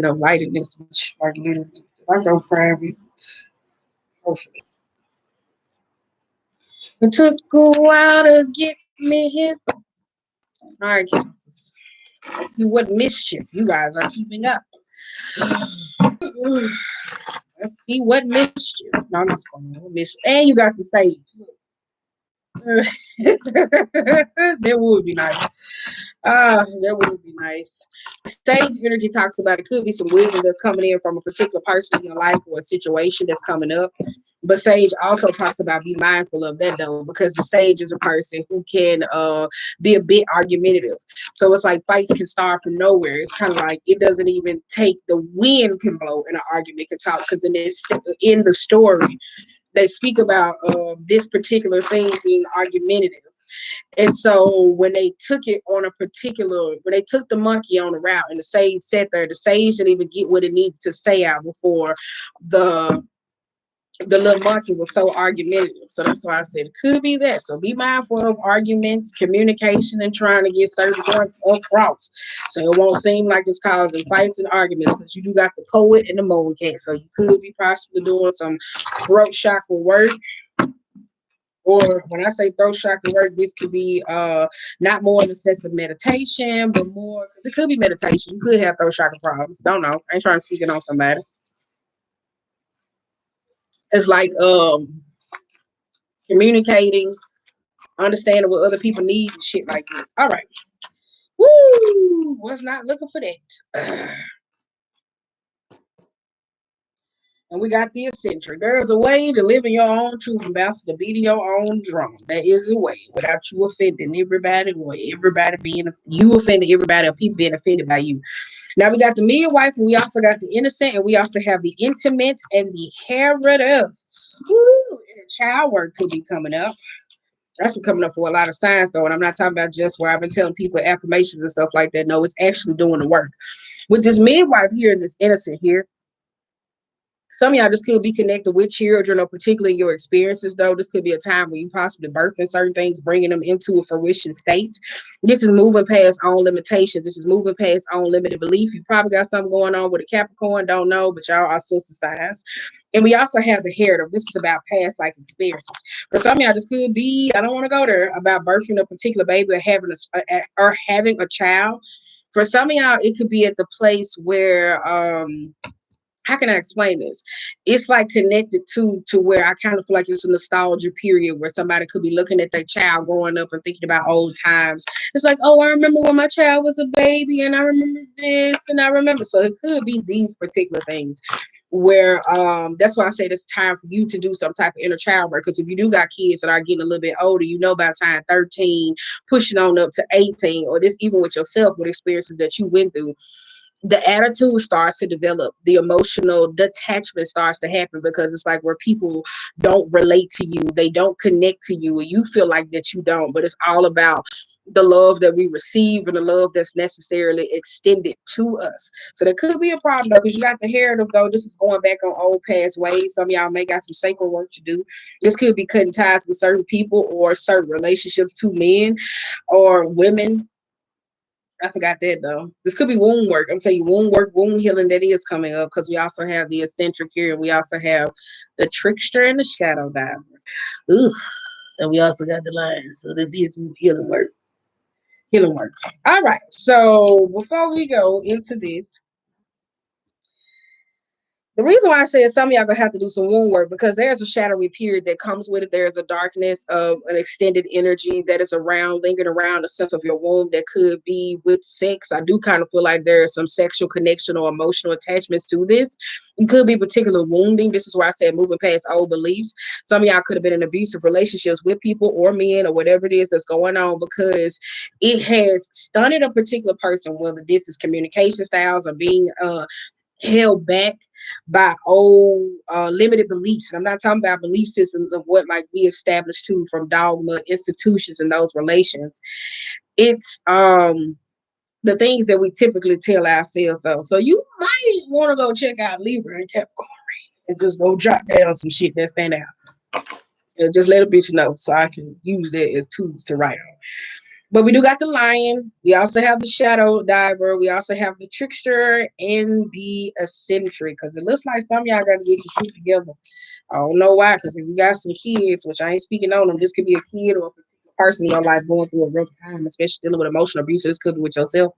lighting this much. Like literally, I go private. Hopefully, it took a while to get me here. All right, Kansas. Let's see what mischief you guys are keeping up. Let's see what mischief. No, I'm just going to mischief. And you got the sage. That would be nice. That would be nice. Sage energy talks about it could be some wisdom that's coming in from a particular person in your life or a situation that's coming up. But Sage also talks about be mindful of that though, because the Sage is a person who can be a bit argumentative. So it's like fights can start from nowhere. It's kind of like it doesn't even take the wind can blow in an argument can talk because in the story they speak about this particular thing being argumentative. And so when they took it on a particular, when they took the monkey on the route and the sage sat there, the sage didn't even get what it needed to say out before the the little monkey was so argumentative. So that's why I said it could be that. So be mindful of arguments, communication, and trying to get certain points across. So it won't seem like it's causing fights and arguments, but you do got the poet and the moon cat. So you could be possibly doing some throat chakra work. Or when I say throat chakra work, this could be not more in the sense of meditation, but more because it could be meditation. You could have throat chakra problems. Don't know. I ain't trying to speak it on somebody. It's like communicating, understanding what other people need, and shit like that. All right. Woo! Was not looking for that. And we got the eccentric. There is a way to live in your own truth and bounce to beat your own drum. There is a way without you offending everybody or everybody being you offending everybody or people being offended by you. Now we got the midwife and we also got the innocent and we also have the intimate and the heritage. Woo! And the child work could be coming up. That's been coming up for a lot of signs though. And I'm not talking about just where I've been telling people affirmations and stuff like that. No, it's actually doing the work. With this midwife here and this innocent here, some of y'all just could be connected with children or particularly your experiences, though. This could be a time where you possibly birthing certain things, bringing them into a fruition state. This is moving past own limitations. This is moving past own limited belief. You probably got something going on with a Capricorn, don't know, but y'all are sister signs. And we also have the heritage. This is about past life experiences. For some of y'all, this could be, I don't want to go there, about birthing a particular baby or having a child. For some of y'all, it could be at the place where how can I explain this? It's like connected to where I kind of feel like it's a nostalgia period where somebody could be looking at their child growing up and thinking about old times. It's like, oh, I remember when my child was a baby and I remember this and I remember. So it could be these particular things where that's why I said it's time for you to do some type of inner child work. Because if you do got kids that are getting a little bit older, you know by time 13, pushing on up to 18, or this even with yourself with experiences that you went through, the attitude starts to develop, the emotional detachment starts to happen because it's like where people don't relate to you, they don't connect to you, and you feel like that you don't, but it's all about the love that we receive and the love that's necessarily extended to us. So there could be a problem though, because you got the heritage though. This is going back on old past ways. Some of y'all may got some sacred work to do. This could be cutting ties with certain people or certain relationships to men or women. I forgot that though. This could be wound work. I'm telling you, wound work, wound healing that is coming up because we also have the eccentric here and we also have the trickster and the shadow diver. Ooh, and we also got the lion. So this is healing work. Healing work. All right. So before we go into this, the reason why I said some of y'all gonna have to do some wound work because there's a shadowy period that comes with it. There's a darkness of an extended energy that is around, lingering around the sense of your womb that could be with sex. I do kind of feel like there is some sexual connection or emotional attachments to this. It could be particular wounding. This is why I said moving past old beliefs. Some of y'all could have been in abusive relationships with people or men or whatever it is that's going on because it has stunted a particular person, whether this is communication styles or being held back by old limited beliefs. And I'm not talking about belief systems of what like we established too from dogma, institutions, and those relations. It's the things that we typically tell ourselves though. So you might want to go check out Libra and Capricorn and just go jot down some shit that stand out. And just let a bitch know so I can use that as tools to write on. But we do got the lion. We also have the shadow diver. We also have the trickster and the eccentric. Because it looks like some of y'all got to get your shit together. I don't know why. Because if you got some kids, which I ain't speaking on them, this could be a kid or a particular person in your life going through a rough time, especially dealing with emotional abuse. This could be with yourself.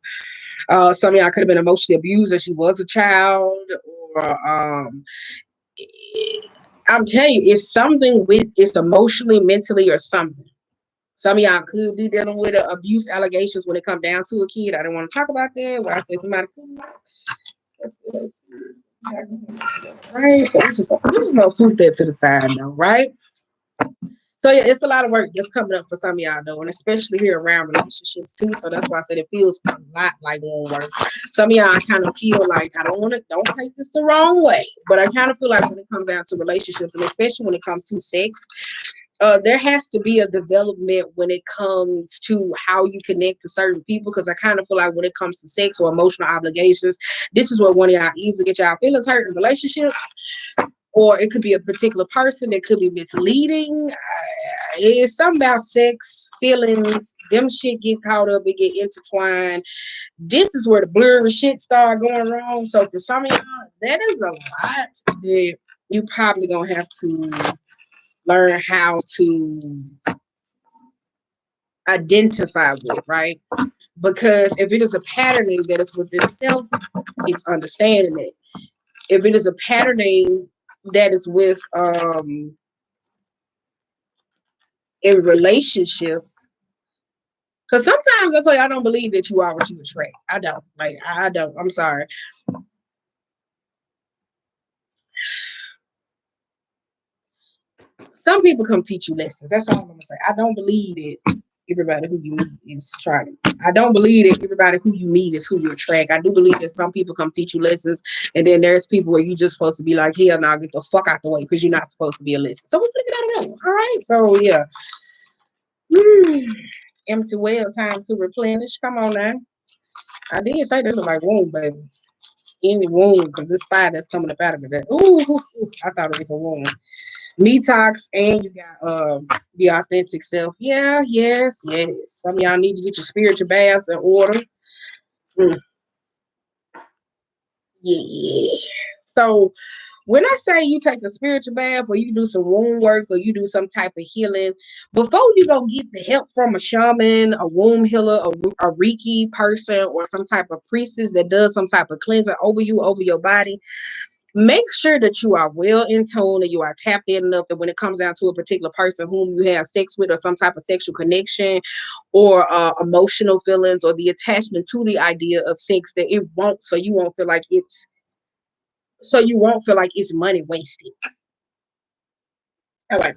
Some of y'all could have been emotionally abused as you was a child, or I'm telling you, it's something with it's emotionally, mentally, or something. Some of y'all could be dealing with abuse allegations when it come down to a kid. I don't want to talk about that. Where I say somebody could be. Right, so we just gonna put that to the side though, right? So yeah, it's a lot of work that's coming up for some of y'all though, and especially here around relationships too. So that's why I said it feels a lot like one work. Some of y'all kind of feel like I don't take this the wrong way, but I kind of feel like when it comes down to relationships, and especially when it comes to sex, there has to be a development when it comes to how you connect to certain people. Because I kind of feel like when it comes to sex or emotional obligations, this is where one of y'all easily get y'all feelings hurt in relationships, or it could be a particular person that could be misleading. It's something about sex, feelings, them shit get caught up, it get intertwined. This is where the blurry shit start going wrong. So for some of y'all, that is a lot that you probably gonna have to learn how to identify with, right? Because if it is a patterning that is within self, it's understanding it. If it is a patterning that is with in relationships, because sometimes I tell you I don't believe that you are what you attract. I don't. Like I don't. I'm sorry. Some people come teach you lessons. That's all I'm gonna say. I don't believe that everybody who you meet is trying. I don't believe that everybody who you meet is who you attract. I do believe that some people come teach you lessons, and then there's people where you're just supposed to be like, hell, now get the fuck out the way because you're not supposed to be a lesson. So we figure that out. All right. So yeah. Empty well, time to replenish. Come on now. I did say this was like womb, baby. Any womb, because this fire that's coming up out of it. Ooh, I thought it was a womb. Detox, and you got the authentic self. Yeah, yes. Some of y'all need to get your spiritual baths in order. Mm, yeah. So when I say you take a spiritual bath or you do some womb work or you do some type of healing, before you go get the help from a shaman, a womb healer, a Reiki person, or some type of priestess that does some type of cleansing over you, over your body, make sure that you are well in tune and you are tapped in enough that when it comes down to a particular person whom you have sex with or some type of sexual connection or emotional feelings or the attachment to the idea of sex, that it won't, so you won't feel like it's money wasted. All right.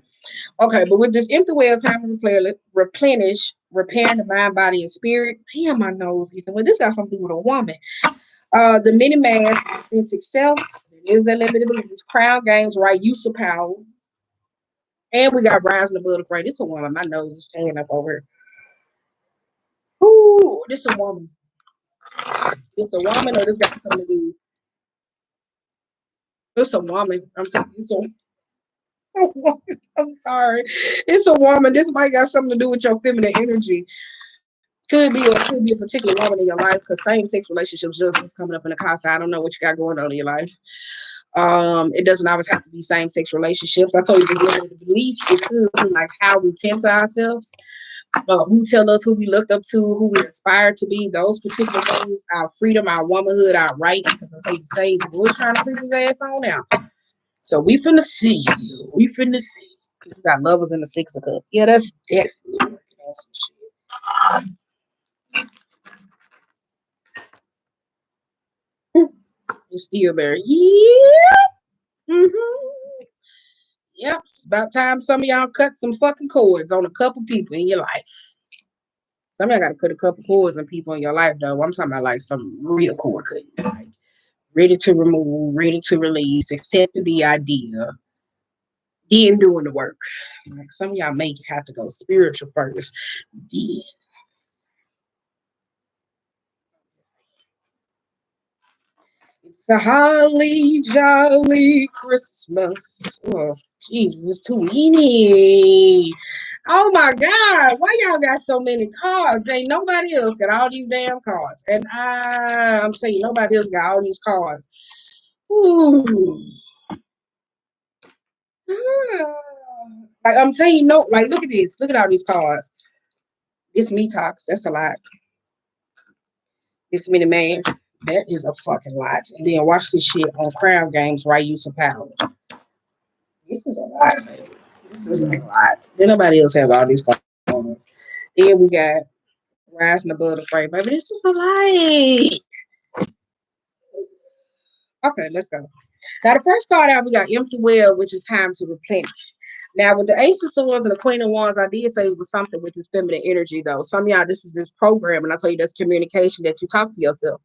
Okay, but with this empty well, time to replenish, repair the mind, body, and spirit. Damn, my nose, Ethan. Well, this got something to do with a woman. The mini mass, authentic self, is that limited beliefs, crown games, right use of power. And we got rising above the fray. This a woman. My nose is staying up over here. Ooh, this a woman. This a woman, or this got something to do. This a woman. I'm saying it's a woman. I'm sorry. It's a woman. This might got something to do with your feminine energy. Could be a particular woman in your life because same sex relationships just was coming up in the car. So I don't know what you got going on in your life. It doesn't always have to be same sex relationships. I told you the beliefs. It could be like how we tend to ourselves, who tell us who we looked up to, who we aspire to be. Those particular things, our freedom, our womanhood, our rights. Because I told you, say the boy's trying to freak his ass on now. So we finna see you. We finna see. We got lovers in the six of cups. Yeah, that's definitely working on some shit. It's still there. Yeah. Mm-hmm. Yep, it's about time some of y'all cut some fucking cords on a couple people in your life. Some of y'all gotta cut a couple cords on people in your life, though. I'm talking about like some real cord cutting, like ready to remove, ready to release, accepting the idea, then doing the work. Like some of y'all may have to go spiritual first. Then The holly jolly Christmas. Oh, Jesus, it's too many. Oh my God, why y'all got so many cars? Ain't nobody else got all these damn cars. And I'm saying nobody else got all these cars. Ooh. Like I'm telling you, no, like look at this. Look at all these cars. It's me talks. That's a lot. This many mans. That is a fucking lot. And then watch this shit on Crown Games, right? Use of power. This is a lot, baby. This is a lot. Then nobody else have all these cars. Then we got rising above the fray, baby. This is a lot. Okay, let's go. Now, the first card out, we got Empty Well, which is time to replenish. Now, with the Ace of Swords and the Queen of Wands, I did say it was something with this feminine energy, though. Some of y'all, this is this program, and I tell you that's communication that you talk to yourself.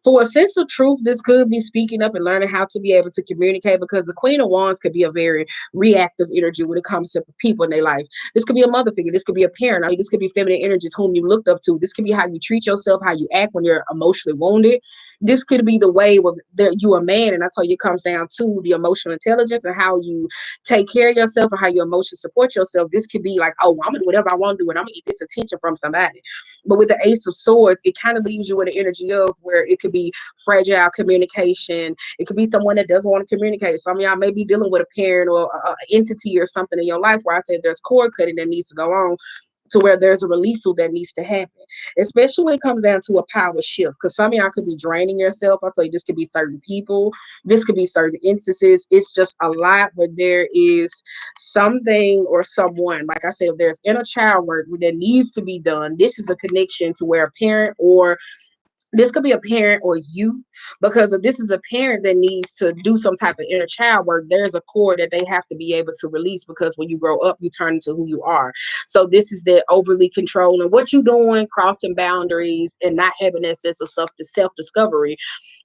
For a sense of truth, this could be speaking up and learning how to be able to communicate because the Queen of Wands could be a very reactive energy when it comes to people in their life. This could be a mother figure. This could be a parent. I mean, this could be feminine energies whom you looked up to. This could be how you treat yourself, how you act when you're emotionally wounded. This could be the way that you a man, and I tell you, it comes down to the emotional intelligence and how you take care of yourself and how you emotionally support yourself. This could be like, oh, I'm gonna do whatever I want to do, and I'm gonna get this attention from somebody. But with the Ace of Swords, it kind of leaves you in the energy of where it could be fragile communication. It could be someone that doesn't want to communicate. Some of y'all may be dealing with a parent or an entity or something in your life where I said there's cord cutting that needs to go on to where there's a release that needs to happen, especially when it comes down to a power shift. Because some of y'all could be draining yourself. I'll tell you, this could be certain people, this could be certain instances. It's just a lot where there is something or someone, like I said, if there's inner child work that needs to be done, this is a connection to where a parent or this could be a parent or you, because if this is a parent that needs to do some type of inner child work, there's a core that they have to be able to release because when you grow up, you turn into who you are. So this is that overly controlling what you're doing, crossing boundaries, and not having that sense of self discovery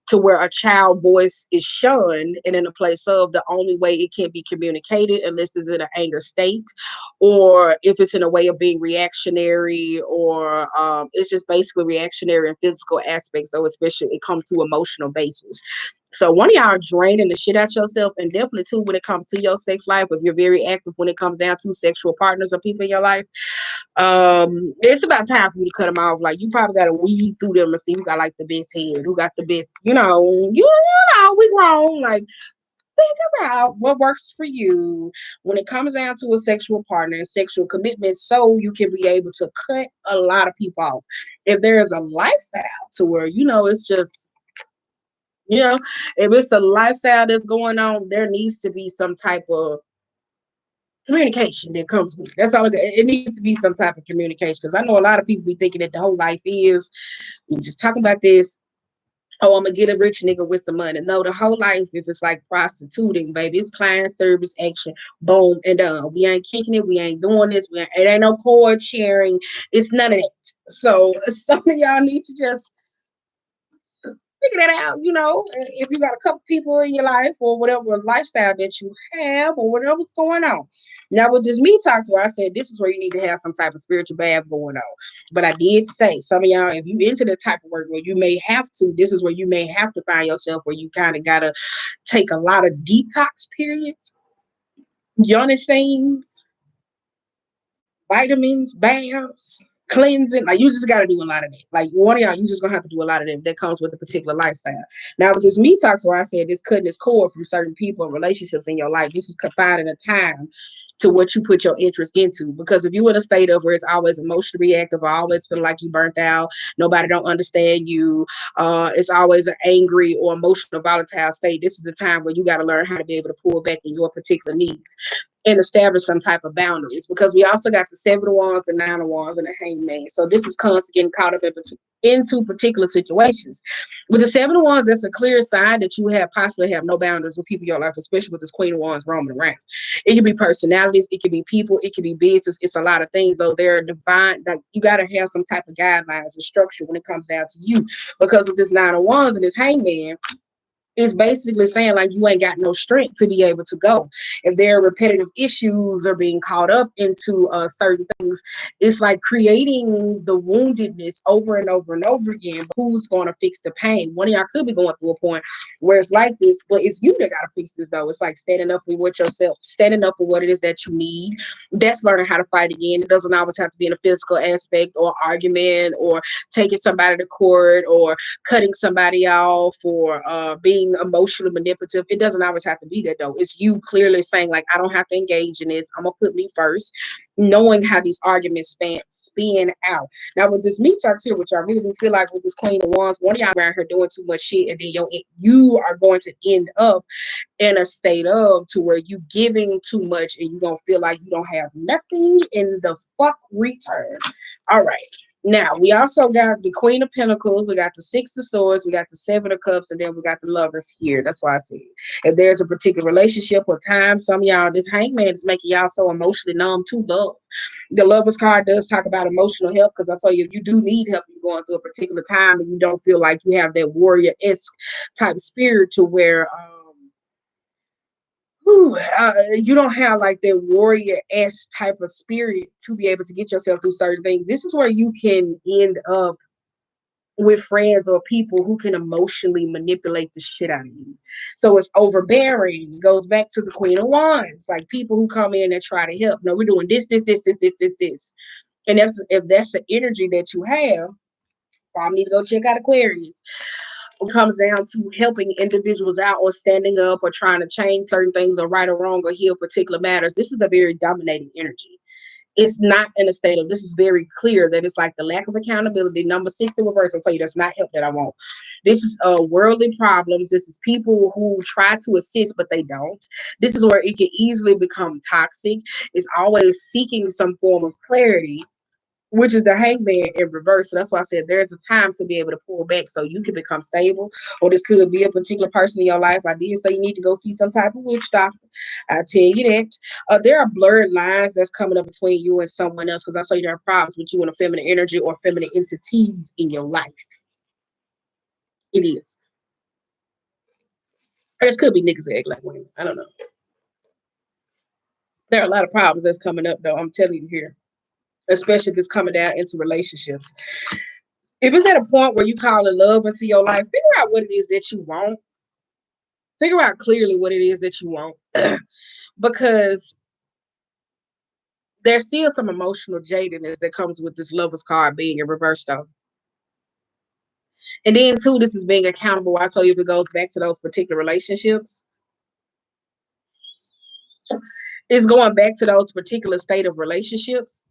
to where a child voice is shunned and in a place of the only way it can be communicated unless it's in an anger state or if it's in a way of being reactionary or it's just basically reactionary and physical aspects. So especially it comes to emotional basis. So one of y'all are draining the shit out yourself, and definitely too when it comes to your sex life, if you're very active when it comes down to sexual partners or people in your life, it's about time for you to cut them off. Like you probably got to weed through them and see who got like the best head, who got the best, we grown. Like figure out what works for you when it comes down to a sexual partner and sexual commitment, so you can be able to cut a lot of people off. If there is a lifestyle to where it's just if it's a lifestyle that's going on, there needs to be some type of communication that comes with it. That's all it needs to be, some type of communication. Because I know a lot of people be thinking that the whole life is we just talking about this. Oh, I'm gonna get a rich nigga with some money. No, the whole life, if it's like prostituting, baby, it's client service action, boom, and done. We ain't kicking it, we ain't doing this, it ain't no cord sharing, it's none of that. So some of y'all need to just figure that out. If you got a couple people in your life or whatever lifestyle that you have or whatever's going on. Now with this me talks where I said this is where you need to have some type of spiritual bath going on. But I did say some of y'all, if you into the type of work where you may have to, this is where you may have to find yourself where you kind of gotta take a lot of detox periods, things, vitamins, baths, cleansing. Like you just got to do a lot of that. Like one of y'all, you just gonna have to do a lot of that. That comes with a particular lifestyle. Now with this me talks where I said this cutting this cord from certain people and relationships in your life, this is confined in a time to what you put your interest into. Because if you're in a state of where it's always emotionally reactive, or always feel like you burnt out, nobody don't understand you, it's always an angry or emotional volatile state, this is a time where you got to learn how to be able to pull back in your particular needs and establish some type of boundaries, because we also got the 7 of Wands, the 9 of Wands, and the Hangman. So this is constantly getting caught up into particular situations. With the 7 of Wands, that's a clear sign that you possibly have no boundaries with people in your life, especially with this Queen of Wands roaming around. It can be personalities, it can be people, it can be business. It's a lot of things, though. They're divine. Like you got to have some type of guidelines and structure when it comes down to you, because of this 9 of Wands and this Hangman. It's basically saying like you ain't got no strength to be able to go. If there are repetitive issues or being caught up into certain things, it's like creating the woundedness over and over and over again. But who's going to fix the pain? One of y'all could be going through a point where it's like this, but it's you that got to fix this though. It's like standing up for what yourself, standing up for what it is that you need. That's learning how to fight again. It doesn't always have to be in a physical aspect or argument or taking somebody to court or cutting somebody off or being emotionally manipulative. It doesn't always have to be that though. It's you clearly saying like, I don't have to engage in this. I'm gonna put me first, knowing how these arguments spin out. Now with this meat talks here, which I really do feel like with this Queen of Wands, one of y'all around here doing too much shit, and then you are going to end up in a state of to where you giving too much and you're gonna feel like you don't have nothing in the fuck return. All right. Now we also got the Queen of Pentacles, we got the Six of Swords, we got the Seven of Cups, and then we got the Lovers here. That's why I said if there's a particular relationship or time, some of y'all, this Hangman is making y'all so emotionally numb to love. The Lovers card does talk about emotional help because I tell you, if you do need help, you're going through a particular time and you don't feel like you have that warrior-esque type of spirit to where you don't have like that warrior-esque type of spirit to be able to get yourself through certain things. This is where you can end up with friends or people who can emotionally manipulate the shit out of you. So it's overbearing. It goes back to the Queen of Wands, like people who come in and try to help. No, we're doing this. And if that's the energy that you have, probably need to go check out Aquarius. It comes down to helping individuals out or standing up or trying to change certain things or right or wrong or heal particular matters. This is a very dominating energy. It's not in a state of, this is very clear that it's like the lack of accountability. Number 6 in reverse, I'll tell you that's not help that I want. This is worldly problems. This is people who try to assist but they don't. This is where it can easily become toxic. It's always seeking some form of clarity, which is the Hangman in reverse. So that's why I said there's a time to be able to pull back so you can become stable. Or this could be a particular person in your life. I did say you need to go see some type of witch doctor. I tell you that. There are blurred lines that's coming up between you and someone else because I saw you there are problems with you and a feminine energy or feminine entities in your life. It is. Or this could be niggas that act like women. I don't know. There are a lot of problems that's coming up though. I'm telling you here. Especially if it's coming down into relationships. If it's at a point where you call it love into your life, figure out what it is that you want. Figure out clearly what it is that you want. Because there's still some emotional jadedness that comes with this Lover's card being in reverse though. And then too, this is being accountable. I told you if it goes back to those particular relationships, it's going back to those particular state of relationships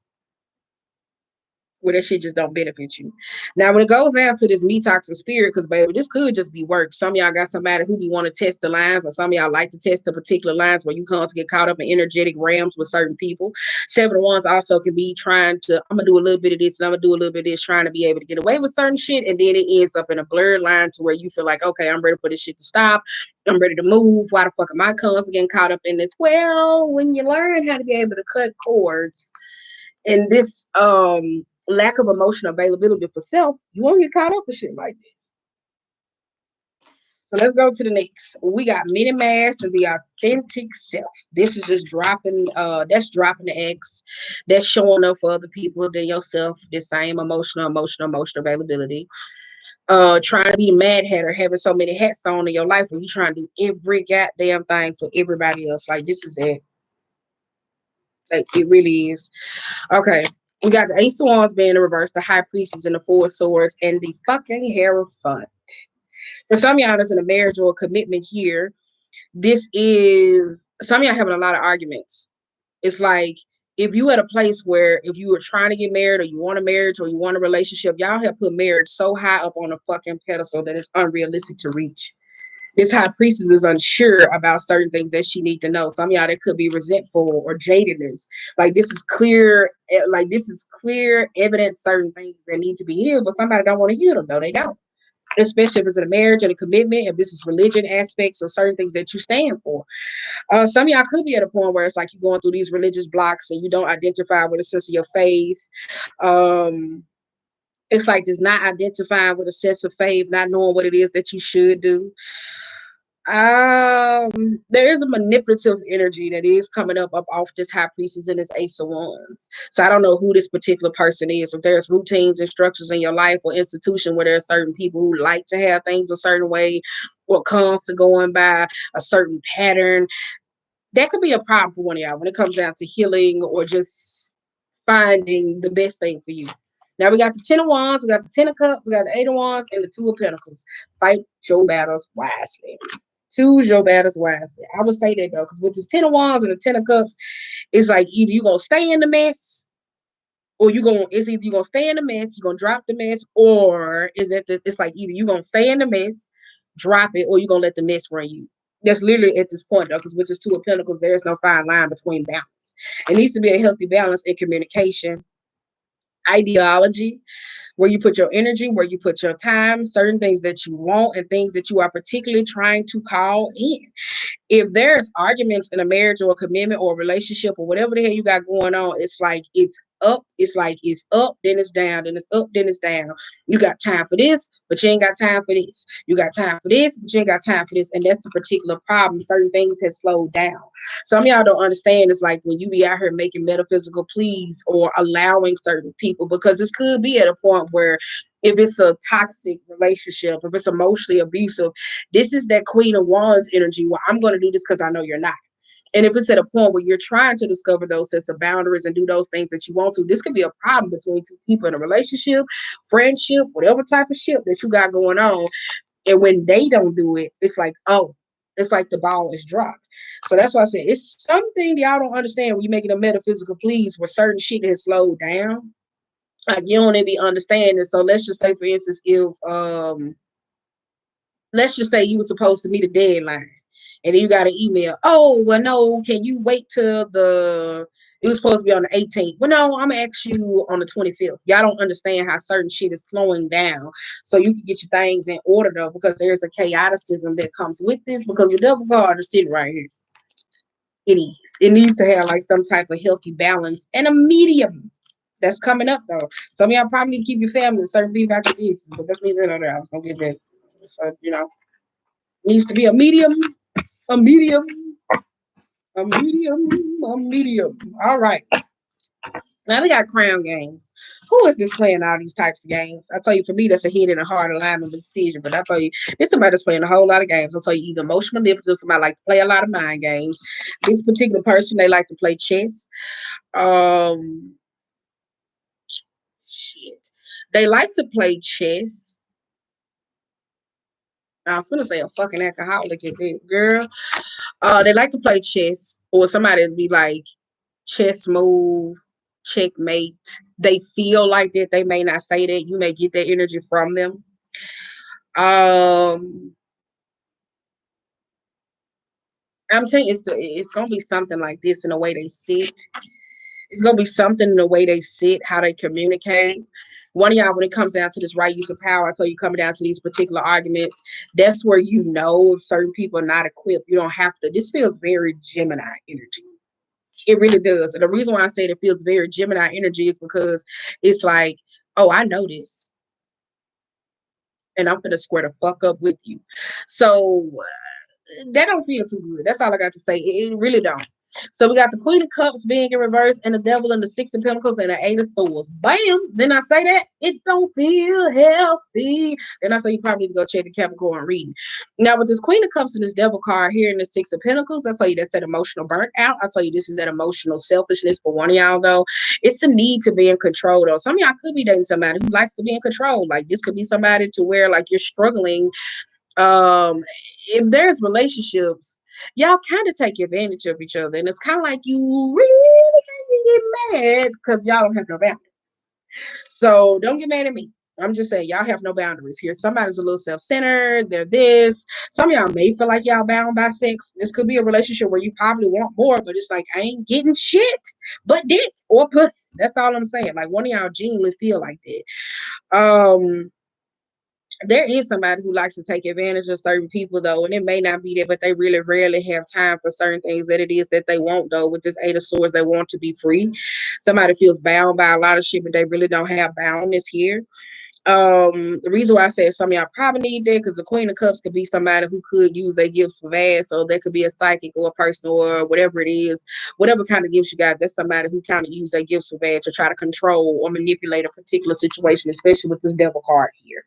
where that shit just don't benefit you. Now, when it goes down to this me toxic spirit, because baby, this could just be work. Some of y'all got somebody who be want to test the lines, or some of y'all like to test the particular lines where you constantly get caught up in energetic realms with certain people. Seven of Wands also can be trying to, I'm gonna do a little bit of this and I'm gonna do a little bit of this, trying to be able to get away with certain shit, and then it ends up in a blurred line to where you feel like, okay, I'm ready for this shit to stop. I'm ready to move. Why the fuck am I constantly getting caught up in this? Well, when you learn how to be able to cut cords and this lack of emotional availability for self, you won't get caught up in shit like this. So let's go to the next. We got mini mass and the authentic self. This is just dropping, that's dropping the X. That's showing up for other people than yourself. The same emotional availability. Trying to be the mad hatter, having so many hats on in your life where you trying to do every goddamn thing for everybody else. Like this is that. Like it really is. Okay. We got the Ace of Wands being in reverse, the High Priestess and the Four of Swords, and the fucking Hierophant. For some of y'all that's in a marriage or a commitment here, this is, some of y'all having a lot of arguments. It's like, if you at a place where if you were trying to get married or you want a marriage or you want a relationship, y'all have put marriage so high up on a fucking pedestal that it's unrealistic to reach. This High Priestess is unsure about certain things that she need to know. Some of y'all that could be resentful or jadedness. Like this is clear, evidence, certain things that need to be healed, but somebody don't want to heal them. No, they don't. Especially if it's in a marriage and a commitment, if this is religion aspects or certain things that you stand for. Some of y'all could be at a point where it's like you're going through these religious blocks and you don't identify with a sense of your faith. It's like this not identifying with a sense of faith, not knowing what it is that you should do. There is a manipulative energy that is coming up off this high priestess and this ace of wands. So I don't know who this particular person is. If there's routines and structures in your life or institution where there are certain people who like to have things a certain way or comes to going by a certain pattern, that could be a problem for one of y'all when it comes down to healing or just finding the best thing for you. Now we got the Ten of Wands, we got the Ten of Cups, we got the Eight of Wands, and the Two of Pentacles. Fight your battles wisely. Choose your battles wisely. I would say that though, because with this Ten of Wands and the Ten of Cups, it's like either you're gonna stay in the mess, or it's either you're gonna stay in the mess, you're gonna drop the mess, or it's like either you're gonna stay in the mess, drop it, or you're gonna let the mess run you. That's literally at this point though, because with this Two of Pentacles, there's no fine line between balance. It needs to be a healthy balance in communication, ideology, where you put your energy, where you put your time, certain things that you want and things that you are particularly trying to call in. If there's arguments in a marriage or a commitment or a relationship or whatever the hell you got going on, it's like it's up, it's up, then it's down, then it's up, then it's down. You got time for this, but you ain't got time for this. You got time for this, but you ain't got time for this. And that's the particular problem. Certain things have slowed down. Some of y'all don't understand. It's like when you be out here making metaphysical pleas or allowing certain people, because this could be at a point where if it's a toxic relationship, if it's emotionally abusive, this is that Queen of Wands energy where I'm going to do this because I know you're not. And if it's at a point where you're trying to discover those sets of boundaries and do those things that you want to, this could be a problem between two people in a relationship, friendship, whatever type of ship that you got going on. And when they don't do it, it's like, oh, it's like the ball is dropped. So that's why I said it's something y'all don't understand when you're making a metaphysical pleas where certain shit has slowed down. Like you don't even be understanding. So let's just say, for instance, if let's just say you were supposed to meet a deadline and then you got an email. Oh, well, no, can you wait till it was supposed to be on the 18th. Well, no, I'm going to ask you on the 25th. Y'all don't understand how certain shit is slowing down so you can get your things in order, though, because there's a chaoticism that comes with this because the devil card is sitting right here. It is. It needs to have like some type of healthy balance and a medium. That's coming up though. Some of y'all probably need to keep your family and certain people out your business, but that's neither here nor there. I was gonna get that. So needs to be a medium, a medium, a medium, a medium. All right. Now we got crown games. Who is this playing all these types of games? I tell you, for me, that's a hit and a hard alignment of decision. But I tell you, this somebody that's playing a whole lot of games. I tell you, either emotional manipulative, somebody like to play a lot of mind games. This particular person, they like to play chess. Um, shit. They like to play chess. I was gonna say a fucking alcoholic, girl. They like to play chess, or somebody would be like chess move, checkmate. They feel like that. They may not say that. You may get that energy from them. I'm telling you, it's gonna be something like this in the way they sit. It's gonna be something in the way they sit, how they communicate. One of y'all, when it comes down to this right use of power, I tell you, coming down to these particular arguments, that's where you know if certain people are not equipped. You don't have to. This feels very Gemini energy. It really does. And the reason why I say it feels very Gemini energy is because it's like, oh, I know this. And I'm gonna square the fuck up with you. So that don't feel too good. That's all I got to say. It really don't. So we got the Queen of Cups being in reverse and the Devil and the Six of Pentacles and the Eight of Swords. Bam! Then I say that it don't feel healthy. Then I say you probably need to go check the Capricorn reading. Now with this Queen of Cups and this Devil card here in the Six of Pentacles, I tell you that's that emotional burnt out. I tell you this is that emotional selfishness for one of y'all though. It's a need to be in control though. Some of y'all could be dating somebody who likes to be in control. Like this could be somebody to where like you're struggling if there's relationships, y'all kind of take advantage of each other, and it's kind of like you really can't get mad because y'all don't have no boundaries. So don't get mad at me. I'm just saying y'all have no boundaries here. Somebody's a little self-centered. They're this. Some of y'all may feel like y'all bound by sex. This could be a relationship where you probably want more, but it's like I ain't getting shit but dick or pussy. That's all I'm saying. Like one of y'all genuinely feel like that. There is somebody who likes to take advantage of certain people though, and it may not be that, but they really rarely have time for certain things that it is that they want though. With this Eight of Swords, they want to be free. Somebody feels bound by a lot of shit, but they really don't have boundness here. The reason why I said some of y'all probably need that because the Queen of Cups could be somebody who could use their gifts for bad. So that could be a psychic or a person or whatever it is, whatever kind of gifts you got. That's somebody who kind of use their gifts for bad to try to control or manipulate a particular situation, especially with this devil card here.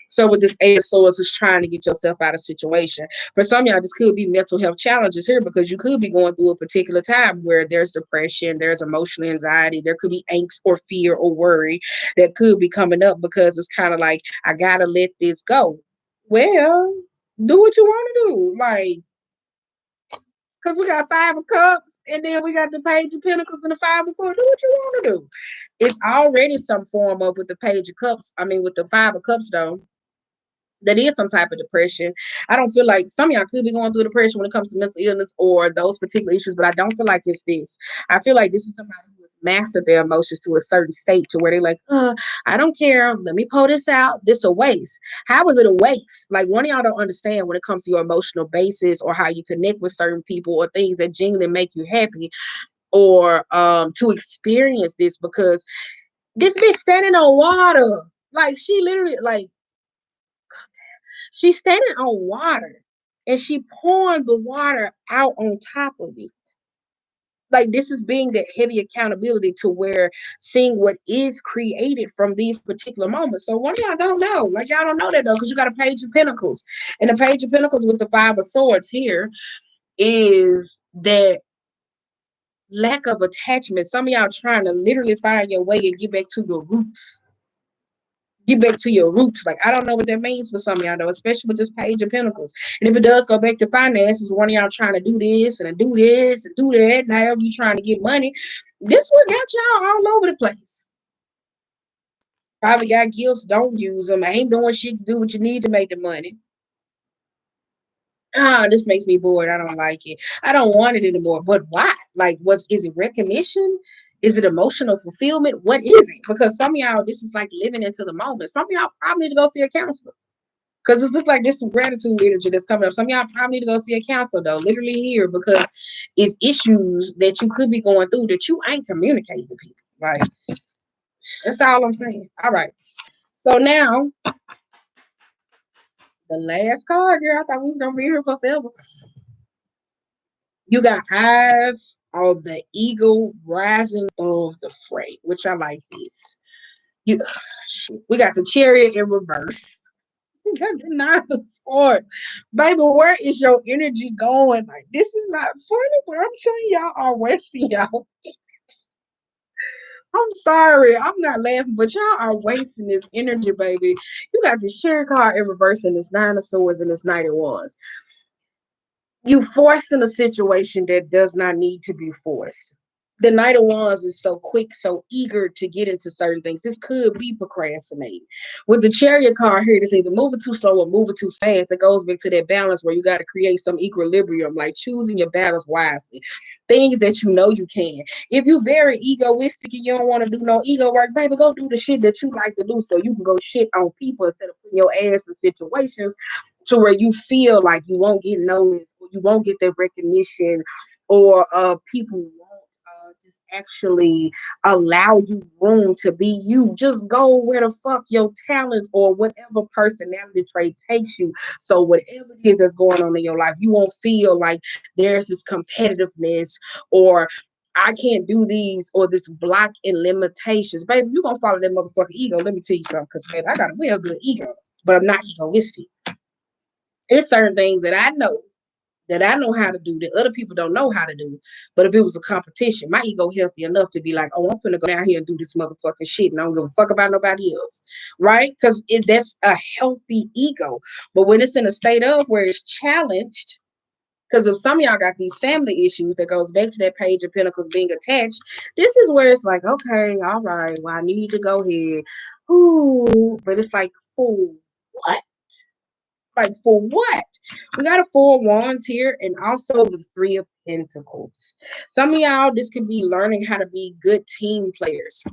So with this Eight of Swords, is trying to get yourself out of situation. For some of y'all, this could be mental health challenges here because you could be going through a particular time where there's depression, there's emotional anxiety, there could be angst or fear or worry that could be coming up because it's kind of like, I gotta let this go. Well, do what you want to do. Like, because we got Five of Cups and then we got the Page of Pentacles and the Five of Swords. Do what you want to do. It's already some form of with the Page of Cups. I mean, with the Five of Cups, though that is some type of depression. I don't feel like some of y'all could be going through depression when it comes to mental illness or those particular issues, but I don't feel like it's this. I feel like this is somebody who has mastered their emotions to a certain state to where they're like, I don't care. Let me pull this out. This a waste. How is it a waste? Like one of y'all don't understand when it comes to your emotional basis or how you connect with certain people or things that genuinely make you happy or to experience this because this bitch standing on water. Like she literally like she's standing on water and she pouring the water out on top of it. Like this is being that heavy accountability to where seeing what is created from these particular moments. So one of y'all don't know. Like y'all don't know that though, because you got a Page of Pentacles. And the Page of Pentacles with the Five of Swords here is that lack of attachment. Some of y'all trying to literally find your way and get back to your roots. Get back to your roots. Like, I don't know what that means for some of y'all, though, especially with this Page of Pentacles. And if it does go back to finances, one of y'all trying to do this and do this and do that, now you trying to get money, this what got y'all all over the place. Probably got gifts, don't use them. I ain't doing shit to do what you need to make the money. This makes me bored. I don't like it. I don't want it anymore. But why? Like, is it recognition? Is it emotional fulfillment? What is it? Because some of y'all, this is like living into the moment. Some of y'all probably need to go see a counselor. Because it looks like there's some gratitude energy that's coming up. Some of y'all probably need to go see a counselor, though, literally here, because it's issues that you could be going through that you ain't communicating to people. Like, that's all I'm saying. All right. So now, the last card, girl, I thought we was going to be here for forever. You got eyes of the eagle rising above the fray, which I like this. We got the Chariot in reverse. We got the Nine of Swords. Baby, where is your energy going? Like, this is not funny, but I'm telling y'all are wasting y'all. I'm sorry, I'm not laughing, but y'all are wasting this energy, baby. You got this Chariot card in reverse and this Nine of Swords and this Knight of Wands. You forcing a situation that does not need to be forced. The Knight of Wands is so quick, so eager to get into certain things. This could be procrastinating. With the Chariot card here, it's either moving too slow or moving too fast. It goes back to that balance where you got to create some equilibrium, like choosing your battles wisely. Things that you know you can. If you're very egoistic and you don't want to do no ego work, baby, go do the shit that you like to do so you can go shit on people instead of putting your ass in situations to where you feel like you won't get noticed or you won't get that recognition or people won't just actually allow you room to be you. Just go where the fuck your talents or whatever personality trait takes you. So whatever it is that's going on in your life, you won't feel like there's this competitiveness or I can't do these or this block and limitations. Baby, you're going to follow that motherfucking ego. Let me tell you something because, baby, I got a real good ego, but I'm not egoistic. It's certain things that I know how to do that other people don't know how to do. But if it was a competition, my ego healthy enough to be like, oh, I'm finna go down here and do this motherfucking shit and I don't give a fuck about nobody else. Right? Because that's a healthy ego. But when it's in a state of where it's challenged, because if some of y'all got these family issues that goes back to that Page of Pentacles being attached, this is where it's like, okay, all right, well, I need to go ahead. Ooh, but it's like, for what? Like for what? We got a Four of Wands here and also the Three of Pentacles. Some of y'all, this could be learning how to be good team players.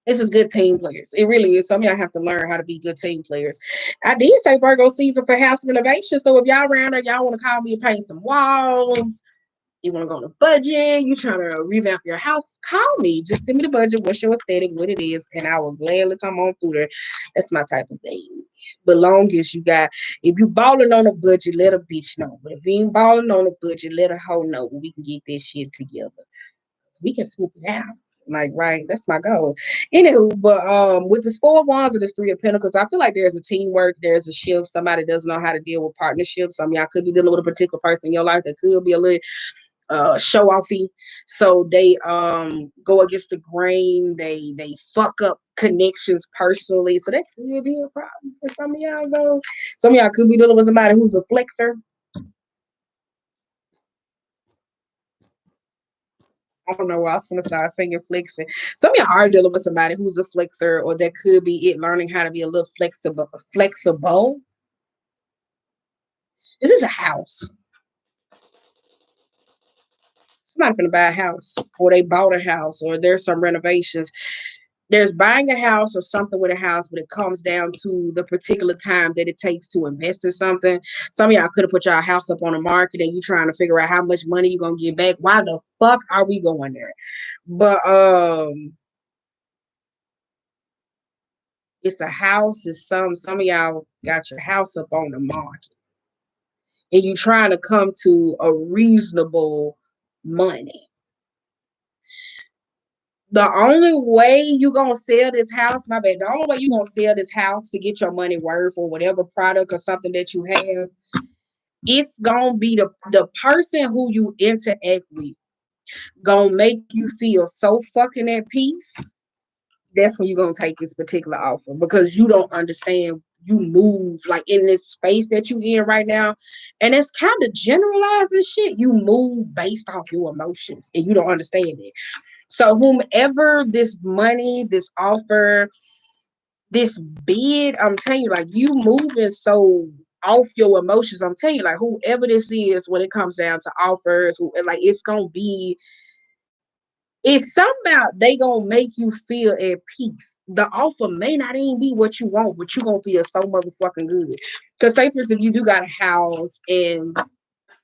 This is good team players. It really is. Some of y'all have to learn how to be good team players. I did say Virgo season for house renovation. So if y'all around there, y'all want to call me and paint some walls, You want to go on a budget? You trying to revamp your house? Call me. Just send me the budget. What's your aesthetic? What it is, and I will gladly come on through there. That's my type of thing. But long as you got, if you balling on a budget, let a bitch know. But if you ain't balling on a budget, let a hoe know. We can get this shit together. We can swoop it out. Like, right, that's my goal. Anywho, but with this four of wands and this three of pentacles, I feel like there's a teamwork, there's a shift. Somebody doesn't know how to deal with partnerships. Some of y'all could be dealing with a particular person in your life that could be a little show offy, so they go against the grain, they fuck up connections personally, so that could be a problem for some of y'all though. Some of y'all could be dealing with somebody who's a flexer. I don't know why I was gonna start singing flexing. Some of y'all are dealing with somebody who's a flexer, or that could be it, learning how to be a little flexible. This is a house. Somebody gonna buy a house, or they bought a house, or there's some renovations. There's buying a house or something with a house, but it comes down to the particular time that it takes to invest in something. Some of y'all could have put y'all house up on the market and you trying to figure out how much money you're gonna get back. Why the fuck are we going there? But it's a house. It's some of y'all got your house up on the market and you trying to come to a reasonable money. The only way you gonna sell this house, my bad. The only way you gonna sell this house to get your money worth or whatever product or something that you have, it's gonna be the person who you interact with gonna make you feel so fucking at peace. That's when you're gonna take this particular offer, because you don't understand. You move like in this space that you in right now, and it's kind of generalizing shit. You move based off your emotions, and you don't understand it. So whomever this money, this offer, this bid, I'm telling you, like, you moving so off your emotions. I'm telling you, like, whoever this is, when it comes down to offers, like, it's gonna be, it's somehow they gonna make you feel at peace. The offer may not even be what you want, but you gonna feel so motherfucking good. Because say for instance, if you do got a house and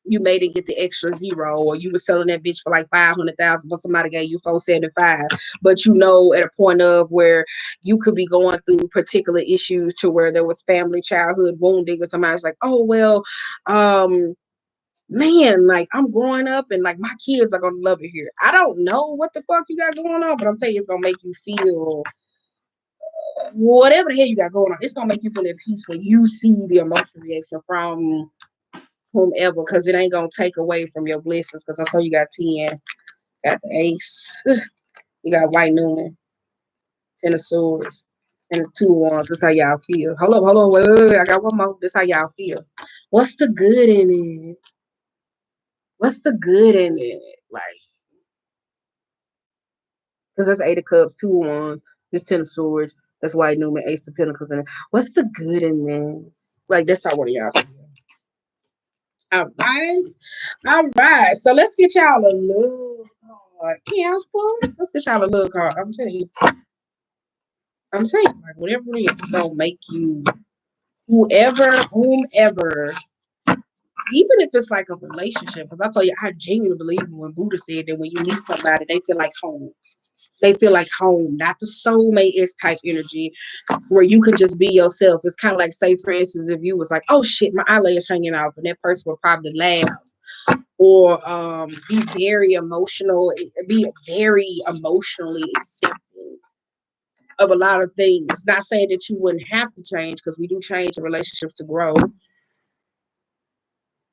you made it get the extra zero, or you were selling that bitch for like 500,000, but somebody gave you 475. But you know, at a point of where you could be going through particular issues to where there was family childhood wounding, or somebody's like, oh well, man, like I'm growing up and like my kids are gonna love it here. I don't know what the fuck you got going on, but I'm telling you, it's gonna make you feel whatever the hell you got going on. It's gonna make you feel at peace when you see the emotional reaction from whomever, because it ain't gonna take away from your blessings. Because I saw you got 10, got the ace, you got white Newman, 10 of swords, and the 2 of wands. That's how y'all feel. Hold on, wait. I got one more. This how y'all feel. What's the good in it? What's the good in it? Like, because that's 8 of cups, 2 of wands, this 10 of swords, that's white Newman, ace of pentacles in it. What's the good in this? Like, that's how one of y'all feel. All right. All right. So let's get y'all a love card. Yeah, let's get y'all a love card. I'm telling you, like, whatever it is, it's gonna make you whomever, even if it's like a relationship, because I tell you, I genuinely believe when Buddha said that when you meet somebody, they feel like home. They feel like home, not the soulmate is type energy where you can just be yourself. It's kind of like, say, for instance, if you was like, oh shit, my eyelid is hanging off, and that person would probably laugh or be very emotional, be very emotionally accepting of a lot of things. Not saying that you wouldn't have to change, because we do change in relationships to grow.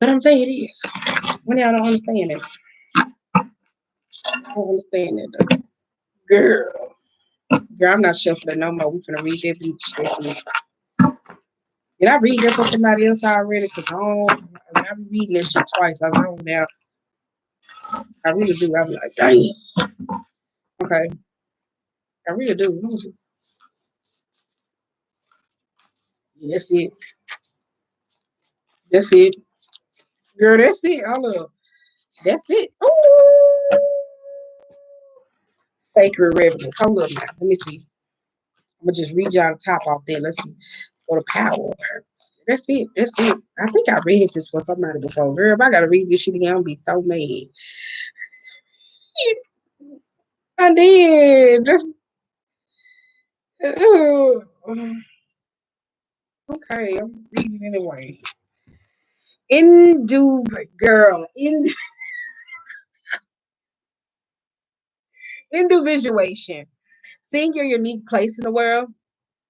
But I'm saying it is. When y'all don't understand it. I don't understand it though. Girl, I'm not shuffling no more. We finna read that beach. Did I read that for somebody else already? Because I be reading this shit twice. I zone now. I really do. I be like, dang. Okay. I really do. Yeah, that's it. That's it. Girl, that's it. Hold up. That's it. Ooh. Sacred reverence. Hold up now. Let me see. I'm going to just read y'all the top off there. Let's see. For the power. That's it. That's it. I think I read this for somebody before. Girl, if I gotta read this shit again, I'm gonna be so mad. I did. Okay, I'm reading anyway. Indu girl. Individuation. Seeing your unique place in the world,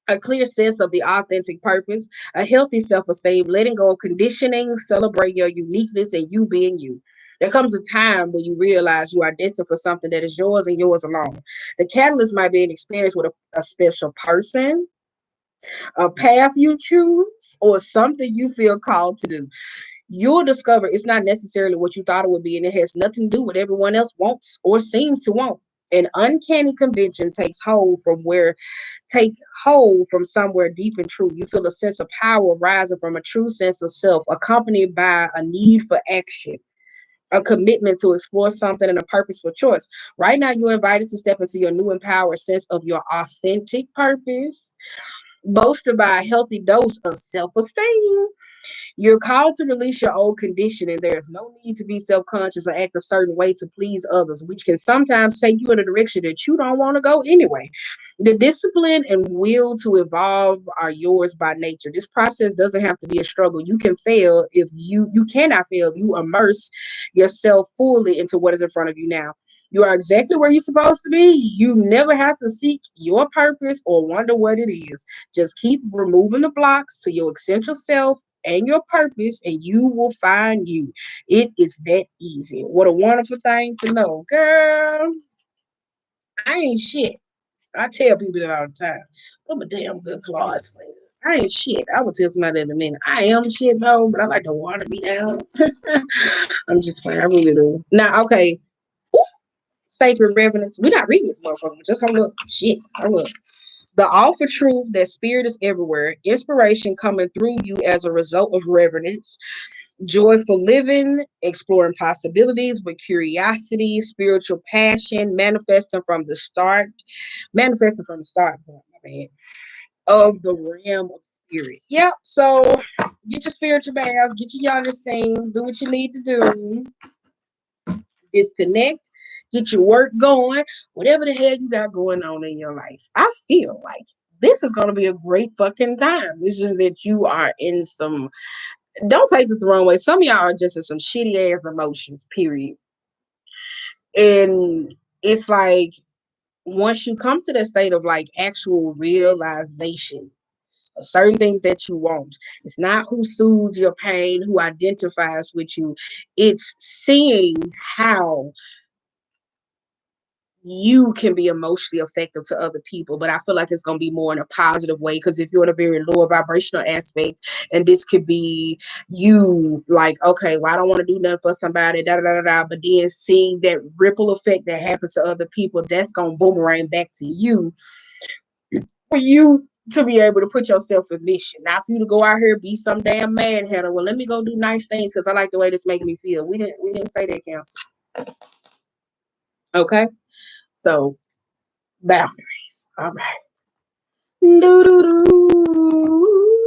a clear sense of the authentic purpose, a healthy self-esteem, letting go of conditioning, celebrate your uniqueness and you being you. There comes a time when you realize you are destined for something that is yours and yours alone. The catalyst might be an experience with a special person, a path you choose, or something you feel called to do. You'll discover it's not necessarily what you thought it would be, and it has nothing to do with everyone else wants or seems to want. An uncanny convention take hold from somewhere deep and true. You feel a sense of power rising from a true sense of self, accompanied by a need for action, a commitment to explore something, and a purposeful choice. Right now, you're invited to step into your new empowered sense of your authentic purpose, boasted by a healthy dose of self esteem. You're called to release your old conditioning. There's no need to be self conscious or act a certain way to please others, which can sometimes take you in a direction that you don't want to go anyway. The discipline and will to evolve are yours by nature. This process doesn't have to be a struggle. You cannot fail if you immerse yourself fully into what is in front of you now. You are exactly where you're supposed to be. You never have to seek your purpose or wonder what it is. Just keep removing the blocks to your essential self and your purpose, and you will find you. It is that easy. What a wonderful thing to know. Girl, I ain't shit. I tell people that all the time. I'm a damn good class lady. I ain't shit. I will tell somebody in a minute. I am shit, no, but I like to water me down. I'm just playing. I really do. Now, okay. Sacred reverence. We're not reading this motherfucker. Just hold up. Shit. Hold up. The awful truth that spirit is everywhere. Inspiration coming through you as a result of reverence. Joyful living, exploring possibilities with curiosity, spiritual passion, manifesting from the start point, my bad, of the realm of spirit. Yep. So get your spiritual baths, get your yardage things, do what you need to do, disconnect, get your work going, whatever the hell you got going on in your life. I feel like this is going to be a great fucking time. It's just that you are in some, don't take this the wrong way. Some of y'all are just in some shitty ass emotions, period. And it's like once you come to that state of like actual realization of certain things that you want, it's not who soothes your pain, who identifies with you. It's seeing how you can be emotionally effective to other people, but I feel like it's going to be more in a positive way, because if you're in a very lower vibrational aspect, and this could be you like, okay, well, I don't want to do nothing for somebody, da da da da, but then seeing that ripple effect that happens to other people, that's going to boomerang back to you, for you to be able to put yourself in mission, not for you to go out here be some damn man hatter. Well, let me go do nice things because I like the way this makes me feel. We didn't say that, Council. Okay, so boundaries. All right. Do, do, do.